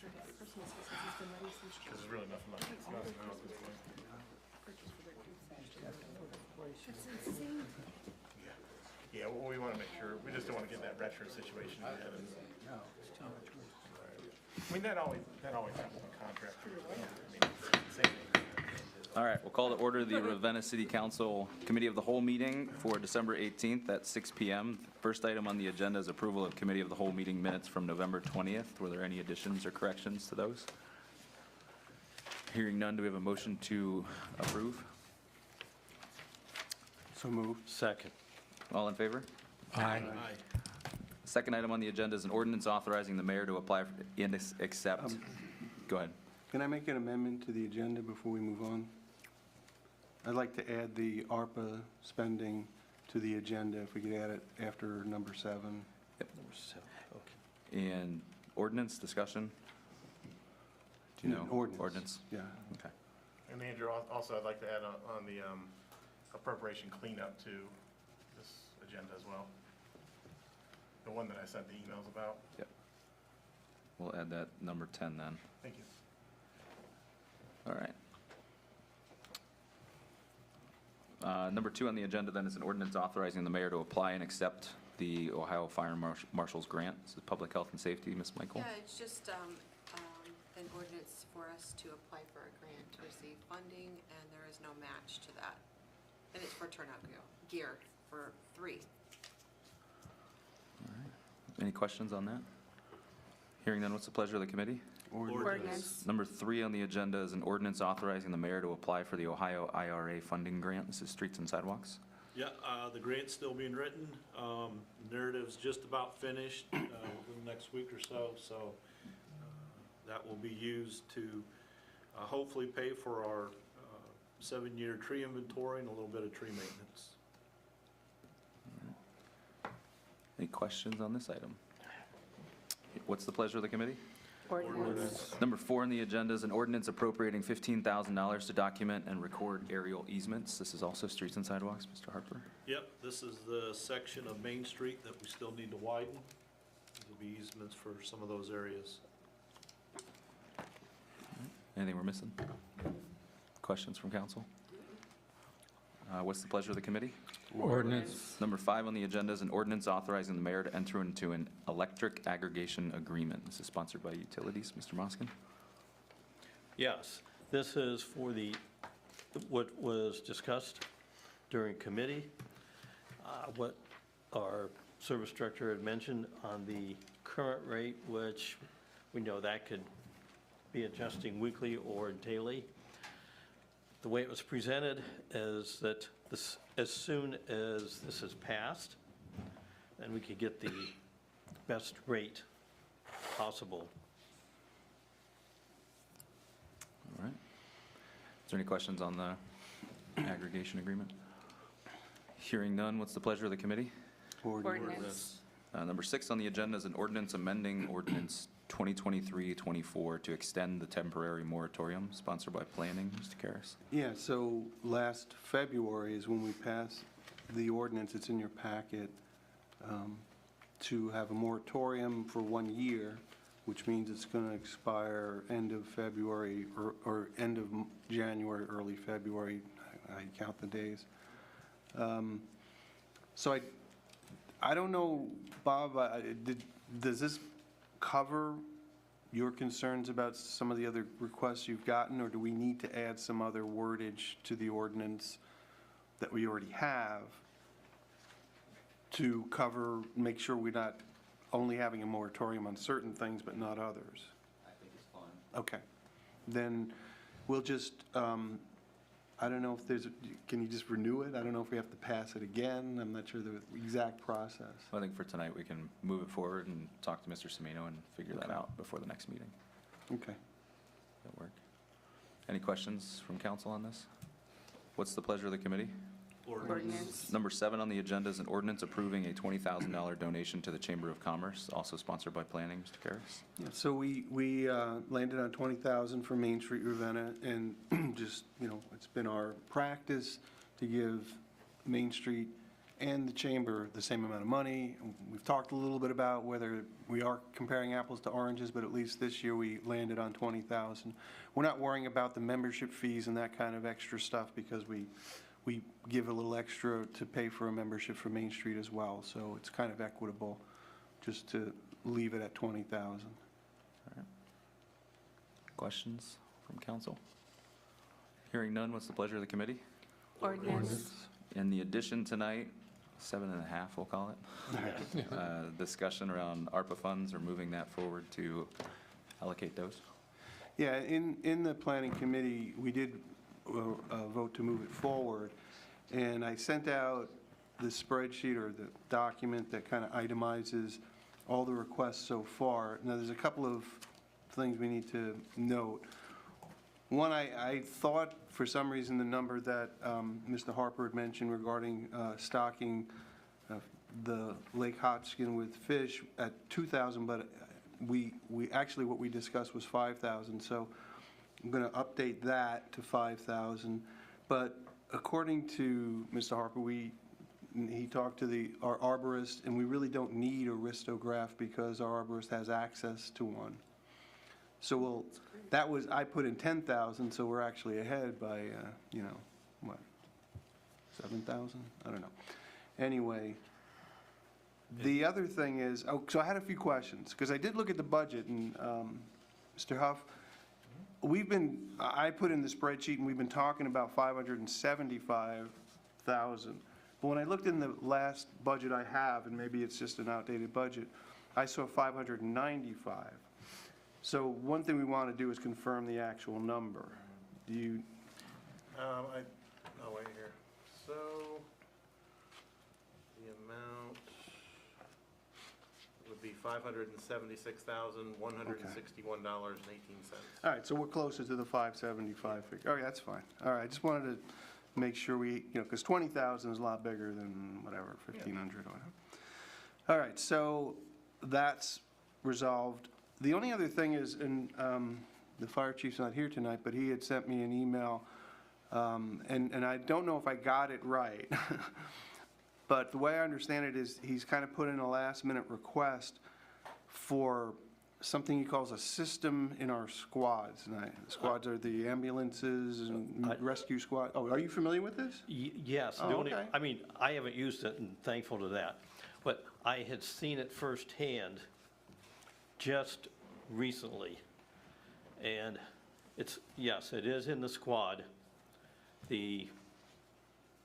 Because there's really nothing like it's nothing else at this point. That's insane. Yeah, well, we want to make sure, we just don't want to get that retro situation again. I mean, that always happens in contract. Same thing. All right, we'll call to order the Ravenna City Council Committee of the Whole meeting for December 18th at 6 p.m. First item on the agenda is approval of Committee of the Whole meeting minutes from November 20th. Were there any additions or corrections to those? Hearing none, do we have a motion to approve? So moved. Second. All in favor? Aye. Second item on the agenda is an ordinance authorizing the mayor to apply for and accept. Go ahead. Can I make an amendment to the agenda before we move on? I'd like to add the ARPA spending to the agenda, if we could add it after number 7. Number 7, okay. And ordinance discussion? Do you know? Ordinance. Yeah. Okay. And Andrew, also I'd like to add on the appropriation cleanup to this agenda as well. The one that I sent the emails about. Yep. We'll add that number 10 then. Thank you. All right. Number 2 on the agenda then is an ordinance authorizing the mayor to apply and accept the Ohio Fire Marshal's grant. This is public health and safety, Ms. Michael. Yeah, it's just an ordinance for us to apply for a grant to receive funding, and there is no match to that. And it's for turnout gear for 3. Any questions on that? Hearing none, what's the pleasure of the committee? Ordinance. Number 3 on the agenda is an ordinance authorizing the mayor to apply for the Ohio IRA funding grant. This is streets and sidewalks. Yeah, the grant's still being written. Narrative's just about finished within the next week or so, that will be used to hopefully pay for our 7-year tree inventory and a little bit of tree maintenance. Any questions on this item? What's the pleasure of the committee? Ordinance. Number 4 on the agenda is an ordinance appropriating $15,000 to document and record aerial easements. This is also streets and sidewalks, Mr. Harper. Yep, this is the section of Main Street that we still need to widen. There'll be easements for some of those areas. Anything we're missing? Questions from council? What's the pleasure of the committee? Ordinance. Number 5 on the agenda is an ordinance authorizing the mayor to enter into an electric aggregation agreement. This is sponsored by Utilities. Mr. Moskin? Yes, this is for what was discussed during committee, what our service director had mentioned on the current rate, which we know that could be adjusting weekly or daily. The way it was presented is that this, as soon as this is passed, then we could get the best rate possible. All right. Is there any questions on the aggregation agreement? Hearing none, what's the pleasure of the committee? Ordinance. Number 6 on the agenda is an ordinance amending ordinance 2023-24 to extend the temporary moratorium, sponsored by Planning. Mr. Karas. Yeah, so last February is when we passed the ordinance, it's in your packet, to have a moratorium for 1 year, which means it's going to expire end of February or end of January, early February. I count the days. So I don't know, Bob, does this cover your concerns about some of the other requests you've gotten, or do we need to add some other wordage to the ordinance that we already have to cover, make sure we're not only having a moratorium on certain things but not others? I think it's fine. Okay. Then we'll just, I don't know if there's, can you just renew it? I don't know if we have to pass it again. I'm not sure the exact process. I think for tonight, we can move it forward and talk to Mr. Semino and figure that Okay. out before the next meeting. Okay. That work? Any questions from council on this? What's the pleasure of the committee? Ordinance. Number 7 on the agenda is an ordinance approving a $20,000 donation to the Chamber of Commerce, also sponsored by Planning. Mr. Karas. Yeah, so we landed on 20,000 for Main Street Ravenna, and just, it's been our practice to give Main Street and the chamber the same amount of money. We've talked a little bit about whether we are comparing apples to oranges, but at least this year we landed on 20,000. We're not worrying about the membership fees and that kind of extra stuff because we give a little extra to pay for a membership for Main Street as well. So it's kind of equitable just to leave it at 20,000. Questions from council? Hearing none, what's the pleasure of the committee? Ordinance. And the addition tonight, 7.5, we'll call it, discussion around ARPA funds or moving that forward to allocate those. Yeah, in the planning committee, we did vote to move it forward, and I sent out the spreadsheet or the document that kind of itemizes all the requests so far. Now, there's a couple of things we need to note. One, I thought for some reason the number that Mr. Harper had mentioned regarding stocking the Lake Hodgkin with fish at 2,000, but we actually what we discussed was 5,000. So I'm going to update that to 5,000. But according to Mr. Harper, he talked to our arborist, and we really don't need a ristograph because our arborist has access to one. So I put in 10,000, so we're actually ahead by, what, 7,000? I don't know. Anyway, the other thing is, so I had a few questions, because I did look at the budget, and Mr. Huff, I put in the spreadsheet, and we've been talking about 575,000. But when I looked in the last budget I have, and maybe it's just an outdated budget, I saw 595. So one thing we want to do is confirm the actual number. Do you, Oh, wait here. So, the amount would be $576,161.18. all right, so we're closer to the 575 figure. Okay, that's fine. All right, I just wanted to make sure because 20,000 is a lot bigger than whatever, 1,500 or whatever. All right, so that's resolved. The only other thing is, and the fire chief's not here tonight, but he had sent me an email, and I don't know if I got it right, but the way I understand it is he's kind of put in a last-minute request for something he calls a system in our squads. And squads are the ambulances and rescue squad. Oh, are you familiar with this? Yes. Oh, okay. I mean, I haven't used it, and thankful to that, but I had seen it firsthand just recently. And yes, it is in the squad. I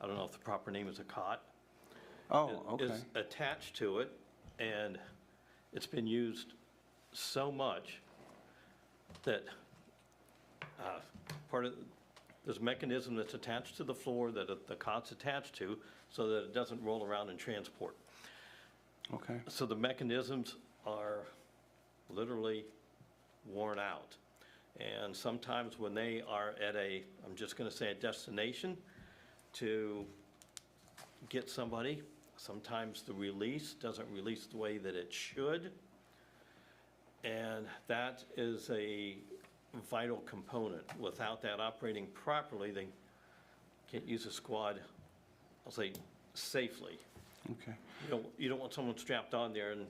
don't know if the proper name is a cot. Oh, okay. Is attached to it, and it's been used so much that there's a mechanism that's attached to the floor that the cot's attached to so that it doesn't roll around and transport. Okay. So the mechanisms are literally worn out. And sometimes when they are at I'm just going to say a destination to get somebody, sometimes the release doesn't release the way that it should. And that is a vital component. Without that operating properly, they can't use a squad, I'll say, safely. Okay. You don't want someone strapped on there and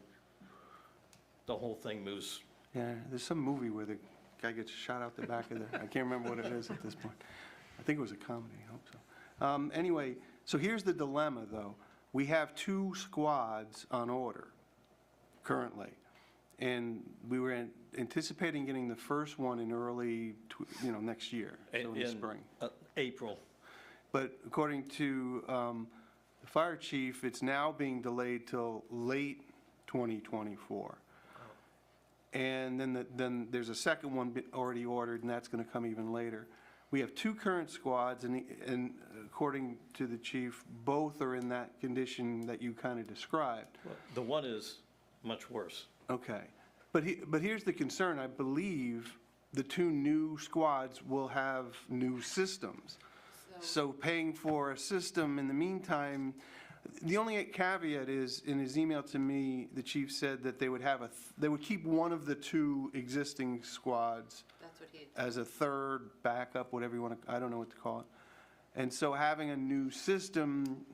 the whole thing moves. Yeah, there's some movie where the guy gets shot out the back of I can't remember what it is at this point. I think it was a comedy, I hope so. Anyway, so here's the dilemma, though. We have 2 squads on order currently, and we were anticipating getting the first one in early, next year, so in the spring. April. But according to the fire chief, it's now being delayed till late 2024. And then there's a second one already ordered, and that's going to come even later. We have 2 current squads, and according to the chief, both are in that condition that you kind of described. The one is much worse. Okay. But here's the concern. I believe the 2 new squads will have new systems. So paying for a system in the meantime, the only caveat is, in his email to me, the chief said that they would they would keep one of the 2 existing squads That's what he, as a third backup, whatever you want to, I don't know what to call it. And so having a new system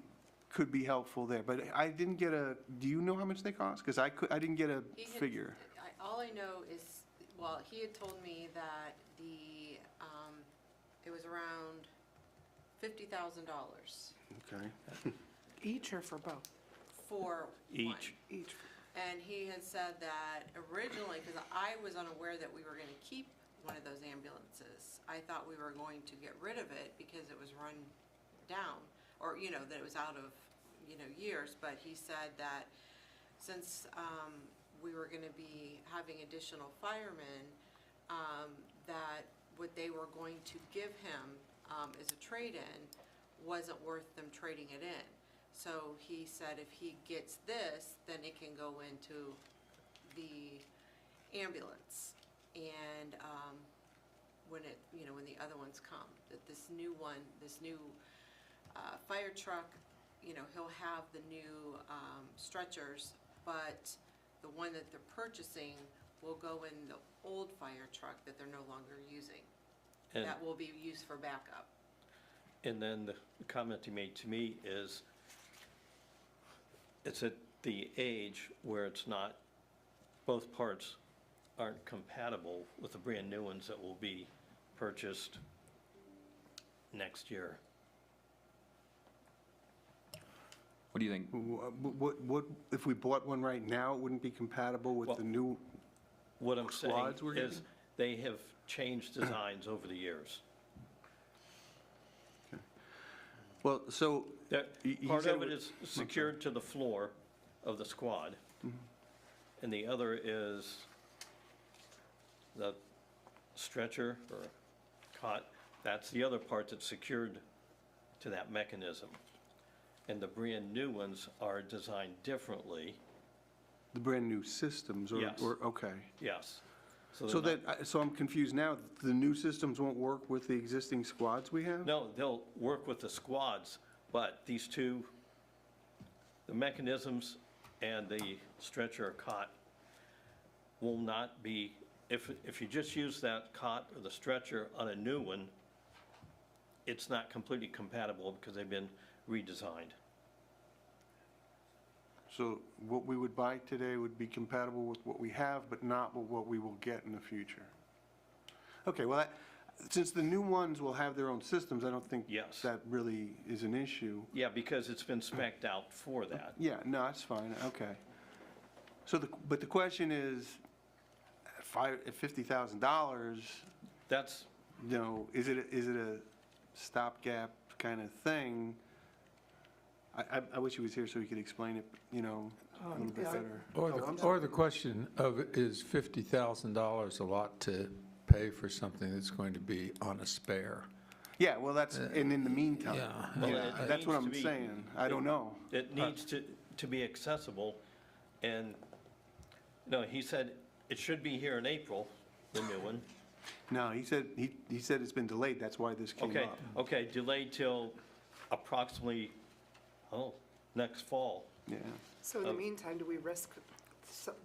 could be helpful there, but I didn't get do you know how much they cost? Because I didn't get a He had- figure. All I know is, well, he had told me that it was around $50,000 Okay. Each or for both? for one. Each. Each. And he had said that originally, because I was unaware that we were gonna keep one of those ambulances. I thought we were going to get rid of it because it was run down, or, that it was out of, years. But he said that since, we were gonna be having additional firemen, that what they were going to give him, as a trade-in wasn't worth them trading it in. So he said if he gets this, then it can go into the ambulance. And, when when the other ones come, that this new fire truck, he'll have the new, stretchers, but the one that they're purchasing will go in the old fire truck that they're no longer using. And- That will be used for backup. And then the comment he made to me is, it's at the age where it's not, both parts aren't compatible with the brand-new ones that will be purchased next year. What do you think? What, if we bought one right now, it wouldn't be compatible with Well- the new? What I'm saying Quads we're is, getting? they have changed designs over the years. Well, so. That, He part said of it it would- is secured to the floor of the squad, and the other is the stretcher or cot. That's the other part that's secured to that mechanism. And the brand-new ones are designed differently, The brand-new systems, or? Yes. Okay. yes. So they're not- so I'm confused now, the new systems won't work with the existing squads we have? No, they'll work with the squads, but these two, the mechanisms and the stretcher or cot will not be, if you just use that cot or the stretcher on a new one, it's not completely compatible because they've been redesigned. So what we would buy today would be compatible with what we have, but not with what we will get in the future? Okay, well, since the new ones will have their own systems, I don't think Yes. that really is an issue. Yeah, because it's been spec'd out for that. Yeah, no, that's fine, okay. So but the question is, at $50,000, That's, is it a stopgap kind of thing? I wish he was here so he could explain it, a little bit better. Or the question of, is $50,000 a lot to pay for something that's going to be on a spare? Yeah, well, and in the meantime. Yeah. Well, Yeah, it that's what needs I'm to be- saying. I don't know. it needs to be accessible, and, he said it should be here in April, the new one. No, he said it's been delayed, that's why this came Okay, up. okay, delayed till approximately, next fall. Yeah. So in the meantime, do we risk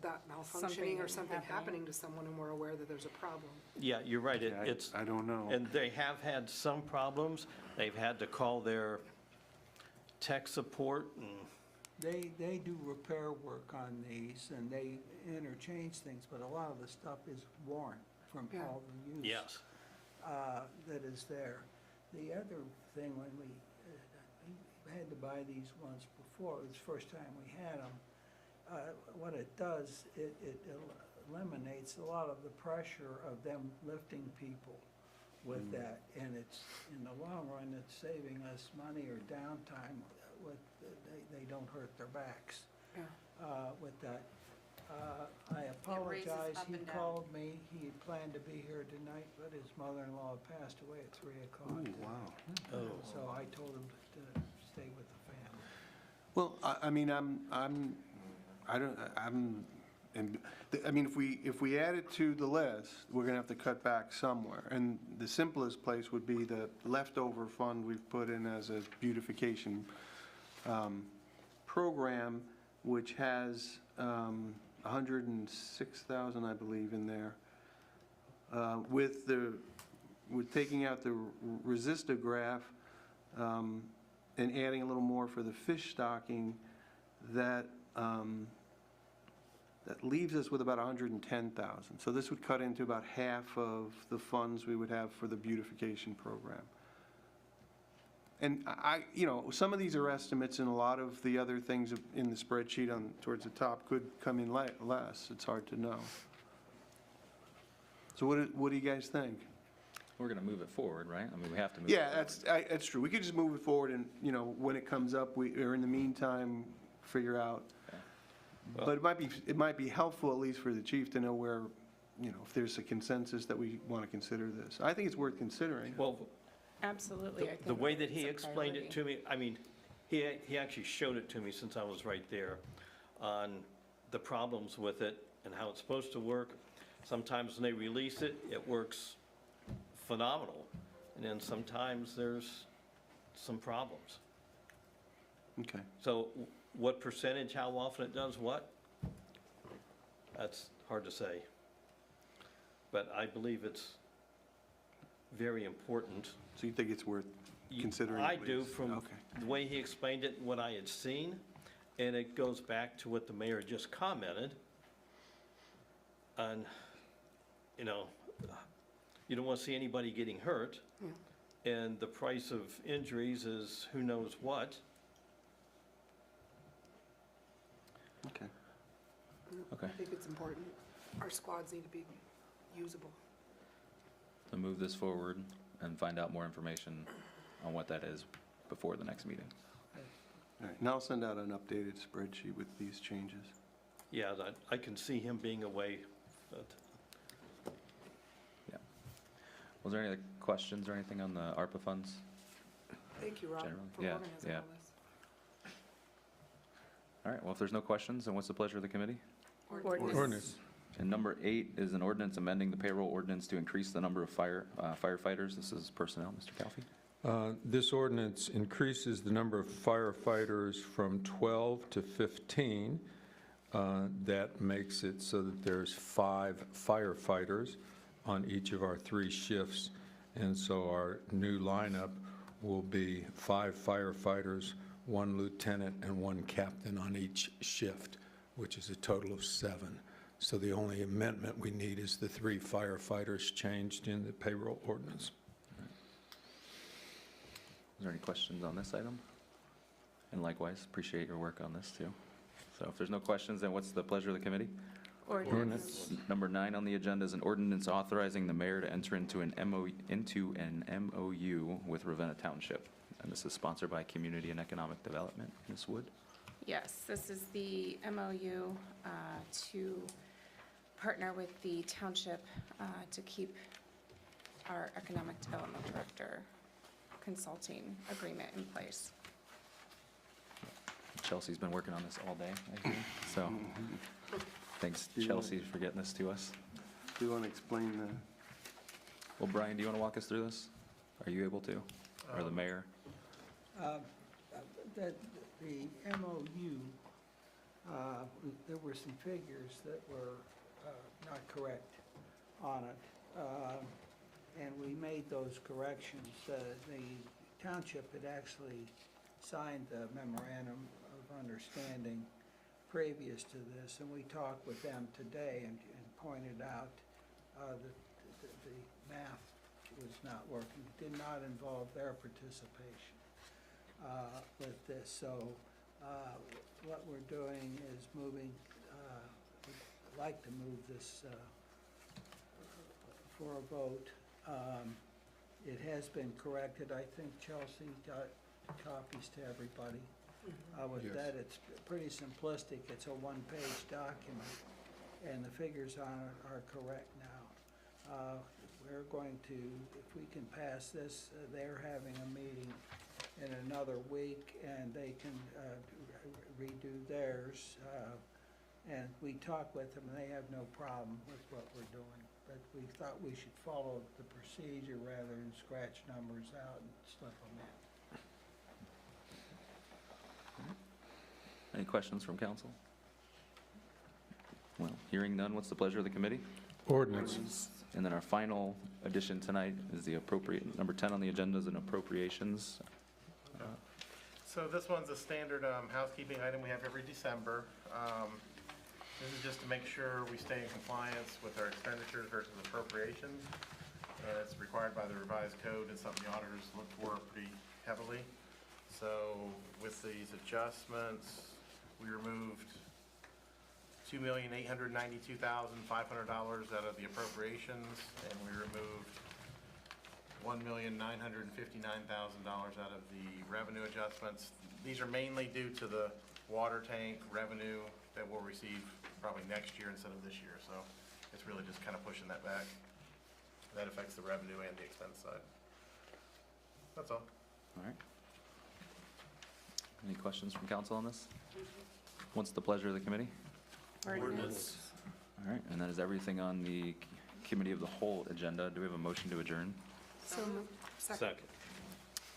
that malfunctioning Something or something happening. happening to someone and we're aware that there's a problem? Yeah, you're right, Yeah, it's, I don't know. and they have had some problems. They've had to call their tech support, and, They do repair work on these, and they interchange things, but a lot of the stuff is worn from Yeah. all the use. yes. That is there. The other thing, when we had to buy these ones before, it was the first time we had them, what it does, it eliminates a lot of the pressure of them lifting people with that, and it's, in the long run, it's saving us money or downtime with, they don't hurt their backs Yeah. with that. I apologize, up he and down. called me, he had planned to be here tonight, but his mother-in-law passed away at 3 o'clock. Ooh, wow. Oh. So I told him to stay with the family. Well, I mean, if we add it to the list, we're gonna have to cut back somewhere. And the simplest place would be the leftover fund we've put in as a beautification program, which has 106,000, I believe, in there. With taking out the resistograph, and adding a little more for the fish stocking, that, that leaves us with about 110,000. So this would cut into about half of the funds we would have for the beautification program. And you know, some of these are estimates, and a lot of the other things in the spreadsheet on, towards the top could come in less. It's hard to know. So what do you guys think? We're going to move it forward, right? I mean, we have to move. Yeah, it forward. that's true. We could just move it forward and, you know, when it comes up, or in the meantime, figure out. Okay. But it might be helpful, at least for the chief, to know where, you know, if there's a consensus that we want to consider this. I think it's worth considering. Well, Absolutely, I think. the way that he it's a explained it priority. to me, I mean, he actually showed it to me since I was right there on the problems with it and how it's supposed to work. Sometimes when they release it, it works phenomenal. And then sometimes there's some problems. Okay. So what percentage, how often it does what? That's hard to say. But I believe it's very important. So you think it's worth considering? I at do, least? from Okay. the way he explained it, what I had seen, and it goes back to what the mayor just commented on, you know, you don't want to see anybody getting hurt, and the price of injuries is who knows what. Okay. Okay. I think it's important. Our squads need to be usable. So move this forward and find out more information on what that is before the next meeting. All right, and I'll send out an updated spreadsheet with these changes. Yeah, I can see him being away, but Was there any other questions or anything on the ARPA funds? Thank you, Rob, Generally, for yeah, organizing yeah. all this. All right, well, if there's no questions, then what's the pleasure of the committee? Ordinance. And number 8 is an ordinance amending the payroll ordinance to increase the number of firefighters. This is personnel, Mr. Calfee. This ordinance increases the number of firefighters from 12 to 15. That makes it so that there's 5 firefighters on each of our 3 shifts. And so our new lineup will be 5 firefighters, 1 lieutenant, and 1 captain on each shift, which is a total of 7. So the only amendment we need is the 3 firefighters changed in the payroll ordinance. Is there any questions on this item? And likewise, appreciate your work on this too. So if there's no questions, then what's the pleasure of the committee? Ordinance. Number 9 on the agenda is an ordinance authorizing the mayor to enter into an MOU with Ravenna Township. And this is sponsored by Community and Economic Development. Ms. Wood? Yes, this is the MOU to partner with the township to keep our economic development director consulting agreement in place. Chelsea's been working on this all day, I hear. So thanks, Chelsea, for getting this to us. Do you want to explain the? Well, Brian, do you want to walk us through this? Are you able to? Or the mayor? The MOU, there were some figures that were not correct on it, and we made those corrections. The township had actually signed a memorandum of understanding previous to this, and we talked with them today and pointed out that the math was not working, did not involve their participation with this. So what we're doing is moving, we'd like to move this for a vote. It has been corrected. I think Chelsea got copies to everybody. With Yes. that, it's pretty simplistic. It's a one-page document, and the figures on it are correct now. We're going to, if we can pass this, they're having a meeting in another week, and they can redo theirs. And we talked with them, and they have no problem with what we're doing. But we thought we should follow the procedure rather than scratch numbers out and slip them in. Any questions from council? Well, hearing none, what's the pleasure of the committee? Ordinance. And then our final addition tonight is the appropriate, number 10 on the agenda is an appropriations. So this one's a standard housekeeping item we have every December. This is just to make sure we stay in compliance with our expenditures versus appropriations. And it's required by the revised code and something the auditors look for pretty heavily. So with these adjustments, we removed $2,892,500 out of the appropriations, and we removed $1,959,000 out of the revenue adjustments. These are mainly due to the water tank revenue that we'll receive probably next year instead of this year. So it's really just kind of pushing that back. That affects the revenue and the expense side. That's all. All right. Any questions from council on this? What's the pleasure of the committee? Ordinance. All right, and that is everything on the committee of the whole agenda. Do we have a motion to adjourn? So moved. Second.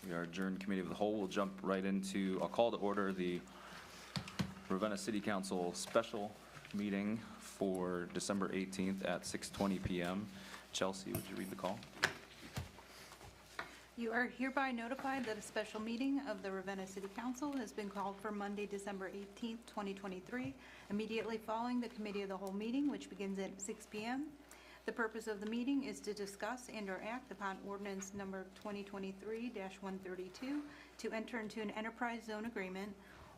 We are adjourned committee of the whole. We'll jump right into, I'll call to order the Ravenna City Council special meeting for December 18th at 6:20 PM. Chelsea, would you read the call? You are hereby notified that a special meeting of the Ravenna City Council has been called for Monday, December 18th, 2023, immediately following the Committee of the Whole meeting, which begins at 6 p.m. The purpose of the meeting is to discuss and/or act upon ordinance number 2023-132 to enter into an enterprise zone agreement,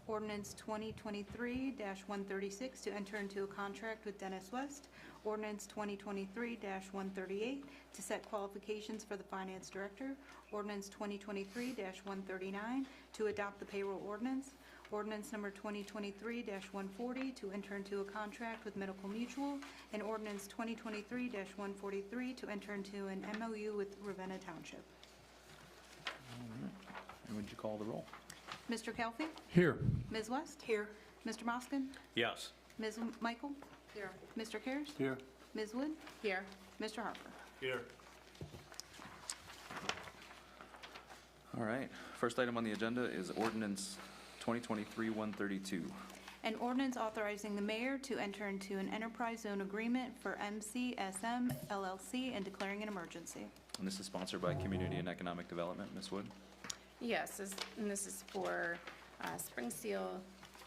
ordinance 2023-136 to enter into a contract with Dennis West, ordinance 2023-138 to set qualifications for the finance director, ordinance 2023-139 to adopt the payroll ordinance, ordinance number 2023-140 to enter into a contract with Medical Mutual, and ordinance 2023-143 to enter into an MOU with Ravenna Township. And would you call the roll? Mr. Kelfi? Here. Ms. West? Here. Mr. Moskin? Yes. Ms. Michael? Here. Mr. Cares? Here. Ms. Wood? Here. Mr. Harper? Here. All right, first item on the agenda is ordinance 2023-132. An ordinance authorizing the mayor to enter into an enterprise zone agreement for MCSM LLC and declaring an emergency. And this is sponsored by Community and Economic Development. Ms. Wood? Yes, and this is for Spring Seal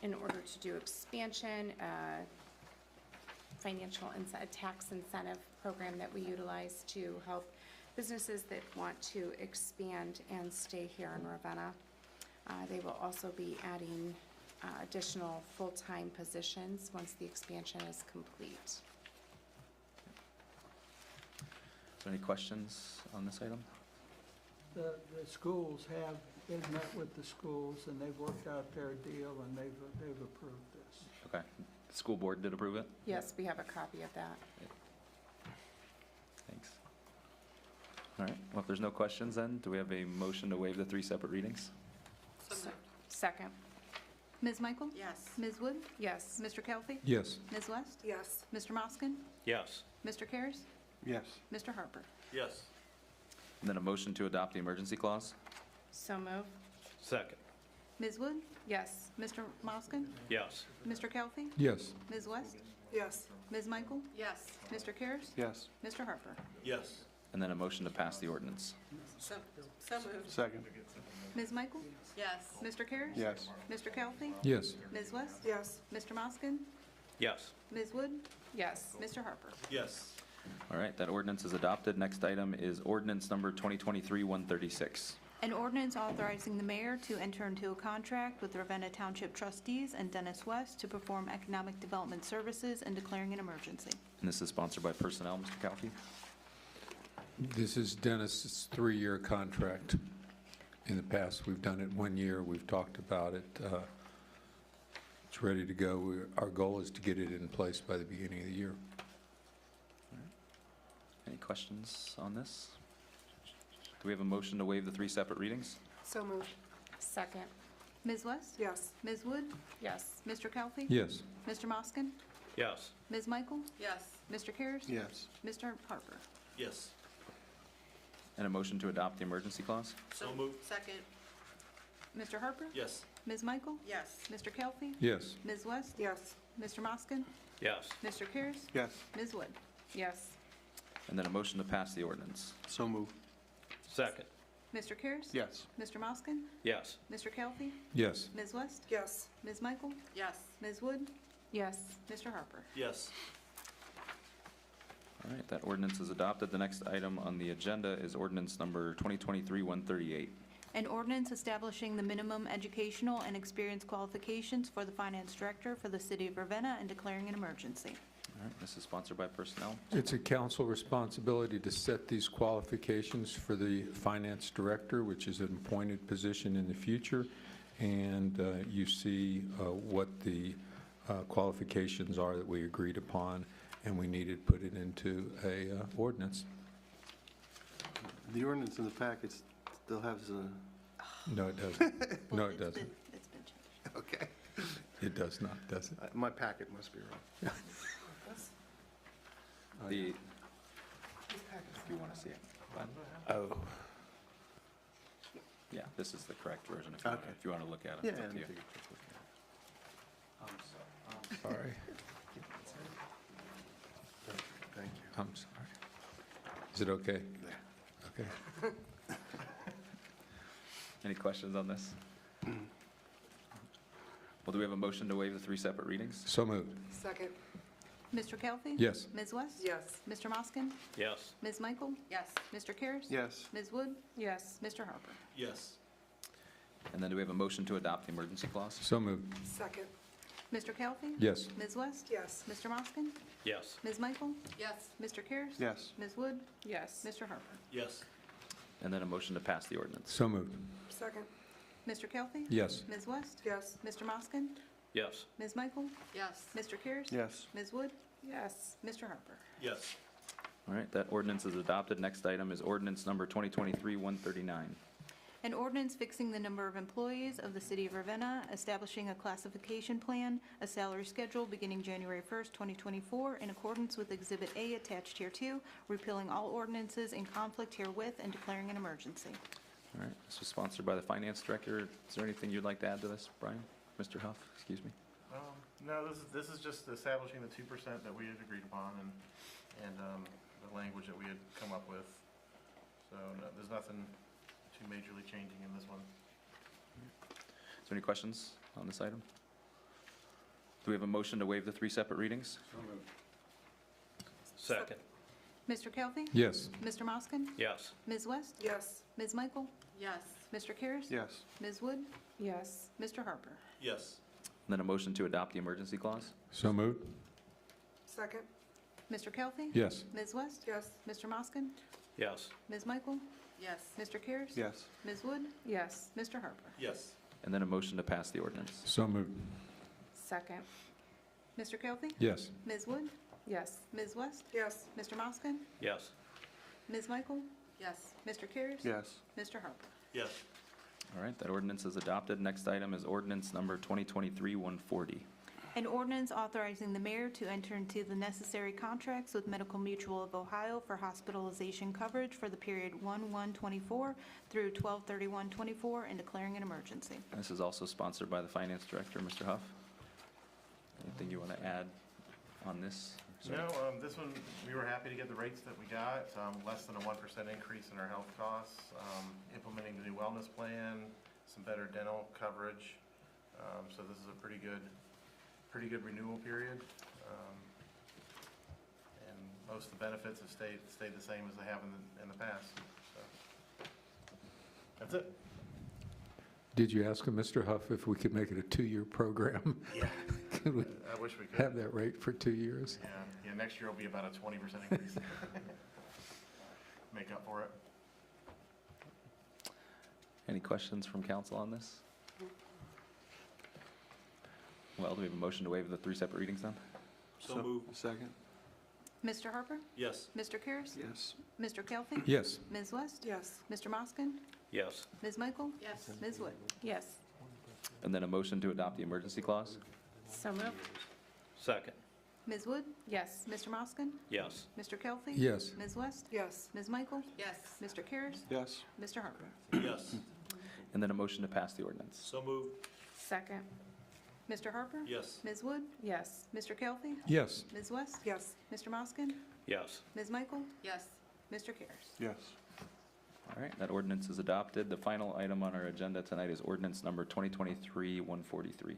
in order to do expansion, financial tax incentive program that we utilize to help businesses that want to expand and stay here in Ravenna. They will also be adding additional full-time positions once the expansion is complete. Is there any questions on this item? The schools have, they've met with the schools, and they've worked out their deal, and they've approved this. Okay, the school board did approve it? Yes, we have a copy of that. Thanks. All right, well, if there's no questions then, do we have a motion to waive the 3 separate readings? So moved. Second. Ms. Michael? Yes. Ms. Wood? Yes. Mr. Kelfi? Yes. Ms. West? Yes. Mr. Moskin? Yes. Mr. Cares? Yes. Mr. Harper? Yes. And then a motion to adopt the emergency clause? So move. Second. Ms. Wood? Yes. Mr. Moskin? Yes. Mr. Kelfi? Yes. Ms. West? Yes. Ms. Michael? Yes. Mr. Cares? Yes. Mr. Harper? Yes. And then a motion to pass the ordinance? So moved. Second. Ms. Michael? Yes. Mr. Cares? Yes. Mr. Kelfi? Yes. Ms. West? Yes. Mr. Moskin? Yes. Ms. Wood? Yes. Mr. Harper? Yes. All right, that ordinance is adopted. Next item is ordinance number 2023-136. An ordinance authorizing the mayor to enter into a contract with Ravenna Township trustees and Dennis West to perform economic development services and declaring an emergency. And this is sponsored by Personnel. Mr. Calfee? This is Dennis's 3-year contract. In the past, we've done it 1 year. We've talked about it. It's ready to go. Our goal is to get it in place by the beginning of the year. Any questions on this? Do we have a motion to waive the 3 separate readings? So moved. Second. Ms. West? Yes. Ms. Wood? Yes. Mr. Kelfi? Yes. Mr. Moskin? Yes. Ms. Michael? Yes. Mr. Cares? Yes. Mr. Harper? Yes. And a motion to adopt the emergency clause? So moved. Second. Mr. Harper? Yes. Ms. Michael? Yes. Mr. Kelfi? Yes. Ms. West? Yes. Mr. Moskin? Yes. Mr. Cares? Yes. Ms. Wood? Yes. And then a motion to pass the ordinance? So move. Second. Mr. Karas? Yes. Mr. Moskin? Yes. Mr. Kelly? Yes. Ms. West? Yes. Ms. Michael? Yes. Ms. Wood? Yes. Mr. Harper? Yes. All right, that ordinance is adopted. The next item on the agenda is ordinance number 2023-138. An ordinance establishing the minimum educational and experience qualifications for the finance director for the city of Ravenna and declaring an emergency. All right, this is sponsored by Personnel. It's a council responsibility to set these qualifications for the finance director, which is an appointed position in the future. And you see what the qualifications are that we agreed upon, and we needed to put it into a ordinance. The ordinance in the packet still has a, No, it doesn't. No, it doesn't. It's been changed. okay. It does not, does it? My packet must be wrong. Oh, The, yeah. if you want to see it. Fine. Oh. Yeah, this is the correct version Okay. if you want to look at it. Yeah. It's up to you. I'm sorry. Thank you. I'm sorry. Is it okay? Okay. Any questions on this? Well, do we have a motion to waive the 3 separate readings? So moved. Second. Mr. Kelly? Yes. Ms. West? Yes. Mr. Moskin? Yes. Ms. Michael? Yes. Mr. Karas? Yes. Ms. Wood? Yes. Mr. Harper? Yes. And then do we have a motion to adopt the emergency clause? So moved. Second. Mr. Kelly? Yes. Ms. West? Yes. Mr. Moskin? Yes. Ms. Michael? Yes. Mr. Karas? Yes. Ms. Wood? Yes. Mr. Harper? Yes. And then a motion to pass the ordinance. So moved. Second. Mr. Kelly? Yes. Ms. West? Yes. Mr. Moskin? Yes. Ms. Michael? Yes. Mr. Karas? Yes. Ms. Wood? Yes. Mr. Harper? Yes. All right, that ordinance is adopted. Next item is ordinance number 2023-139. An ordinance fixing the number of employees of the city of Ravenna, establishing a classification plan, a salary schedule beginning January 1st, 2024, in accordance with Exhibit A attached here to, repealing all ordinances in conflict herewith and declaring an emergency. All right, this was sponsored by the finance director. Is there anything you'd like to add to this, Brian? Mr. Huff, excuse me. No, this is just establishing the 2% that we had agreed upon and the language that we had come up with. So no, there's nothing too majorly changing in this one. Is there any questions on this item? Do we have a motion to waive the 3 separate readings? Second. Mr. Kelly? Yes. Mr. Moskin? Yes. Ms. West? Yes. Ms. Michael? Yes. Mr. Karas? Yes. Ms. Wood? Yes. Mr. Harper? Yes. And then a motion to adopt the emergency clause? So moved. Second. Mr. Kelly? Yes. Ms. West? Yes. Mr. Moskin? Yes. Ms. Michael? Yes. Mr. Karas? Yes. Ms. Wood? Yes. Mr. Harper? Yes. And then a motion to pass the ordinance? So moved. Second. Mr. Kelly? Yes. Ms. Wood? Yes. Ms. West? Yes. Mr. Moskin? Yes. Ms. Michael? Yes. Mr. Karas? Yes. Mr. Harper? Yes. All right, that ordinance is adopted. Next item is ordinance number 2023-140. An ordinance authorizing the mayor to enter into the necessary contracts with Medical Mutual of Ohio for hospitalization coverage for the period 1/1/24 through 12/31/24 and declaring an emergency. This is also sponsored by the finance director, Mr. Huff. Anything you want to add on this? Sorry. No, this one, we were happy to get the rates that we got, less than a 1% increase in our health costs, implementing the new wellness plan, some better dental coverage. So this is a pretty good renewal period. And most of the benefits have stayed the same as they have in the past. So that's it. Did you ask him, Mr. Huff, if we could make it a 2-year program? Yeah. Could we I wish we could. have that rate for 2 years? Yeah, next year will be about a 20% increase. Make up for it. Any questions from council on this? Well, do we have a motion to waive the 3 separate readings then? So move. Second? Mr. Harper? Yes. Mr. Karas? Yes. Mr. Kelly? Yes. Ms. West? Yes. Mr. Moskin? Yes. Ms. Michael? Yes. Ms. Wood? Yes. And then a motion to adopt the emergency clause? So moved. Second. Ms. Wood? Yes. Mr. Moskin? Yes. Mr. Kelly? Yes. Ms. West? Yes. Ms. Michael? Yes. Mr. Karas? Yes. Mr. Harper? Yes. And then a motion to pass the ordinance? So move. Second. Mr. Harper? Yes. Ms. Wood? Yes. Mr. Kelly? Yes. Ms. West? Yes. Mr. Moskin? Yes. Ms. Michael? Yes. Mr. Karas? Yes. All right, that ordinance is adopted. The final item on our agenda tonight is ordinance number 2023-143.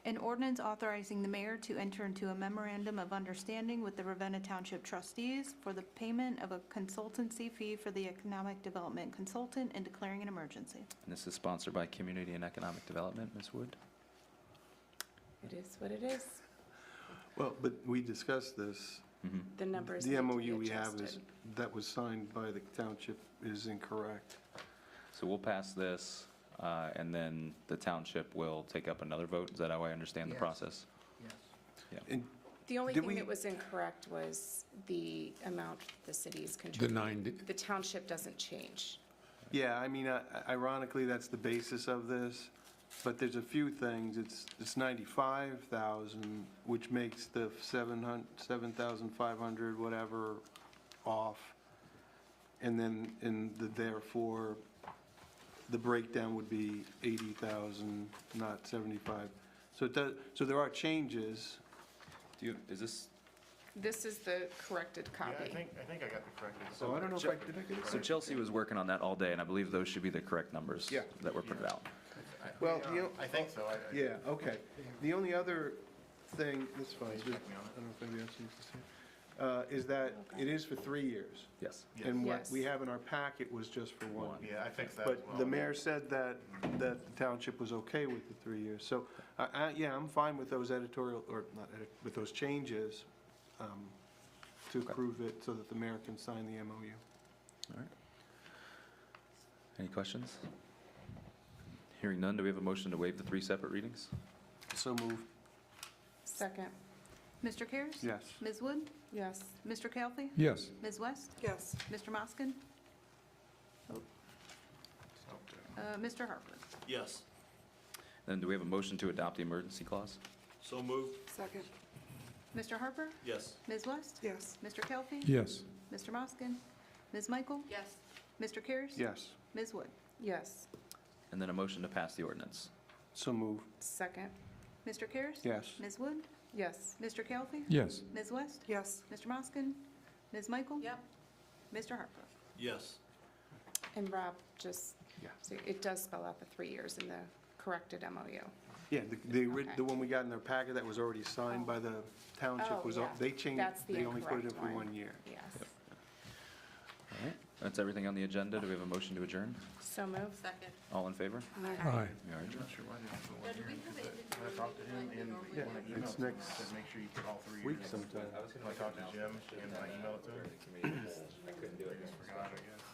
An ordinance authorizing the mayor to enter into a memorandum of understanding with the Ravenna Township trustees for the payment of a consultancy fee for the economic development consultant and declaring an emergency. And this is sponsored by Community and Economic Development. Ms. Wood? It is what it is. Well, but we discussed this. The numbers The need to be MOU we have is, adjusted. that was signed by the township is incorrect. So we'll pass this, and then the township will take up another vote. Is that how I understand the Yes. process? Yes. And The only Did thing we- that was incorrect was the amount the city's The contributing. 90, The township doesn't change. yeah, I mean, ironically, that's the basis of this, but there's a few things. It's 95,000, which makes the 7,500, whatever, off. And then, therefore, the breakdown would be 80,000, not 75. So it does, so there are changes. Is this, This is the corrected Yeah, copy. I think I got the corrected. So I don't know if did I get it so right? Chelsea was working on that all day, and I believe those should be the correct numbers Yeah. that were printed out. Well, you know, I think so. yeah, okay. The only other thing, that's fine, Please just- check me on it. I don't know if anybody else needs to see it, is that it is for 3 years. Yes. And what Yes. we have in our packet was just for one. Yeah, I fixed that as well. But the mayor said that the township was okay with the 3 years. So, yeah, I'm fine with those editorial, or not edit, with those changes to approve it so that the mayor can sign the MOU. All right. Any questions? Hearing none, do we have a motion to waive the 3 separate readings? So move. Second, Mr. Karas? Yes. Ms. Wood? yes. Mr. Kelly? yes. Ms. West? Yes. Mr. Moskin? Mr. Harper? Yes. Then do we have a motion to adopt the emergency clause? So moved. Second. Mr. Harper? Yes. Ms. West? Yes. Mr. Kelly? Yes. Mr. Moskin? Ms. Michael? Yes. Mr. Karas? Yes. Ms. Wood? Yes. And then a motion to pass the ordinance. So move. Second, Mr. Karas? Yes. Ms. Wood? yes. Mr. Kelly? Yes. Ms. West? Yes. Mr. Moskin? Ms. Michael? Yep. Mr. Harper? Yes. And Rob, just, Yeah. so it does spell out the 3 years in the corrected MOU. Yeah, the Okay. one we got in their packet that was already signed by the township Oh, was, yeah. they changed, That's the they only put it in incorrect for one. 1 year. Yes. All right. That's everything on the agenda. Do we have a motion to adjourn? So moved. Second. All in favor? Aye. We are I'm adjourned. not sure why they didn't put one Now, do we here. have it When I talked to him and Yeah, when I it's emailed him, I next said, make sure you put all 3 Week years. sometime. When I talked to Jim and I emailed it to him. I couldn't do it. Just forgot, I guess.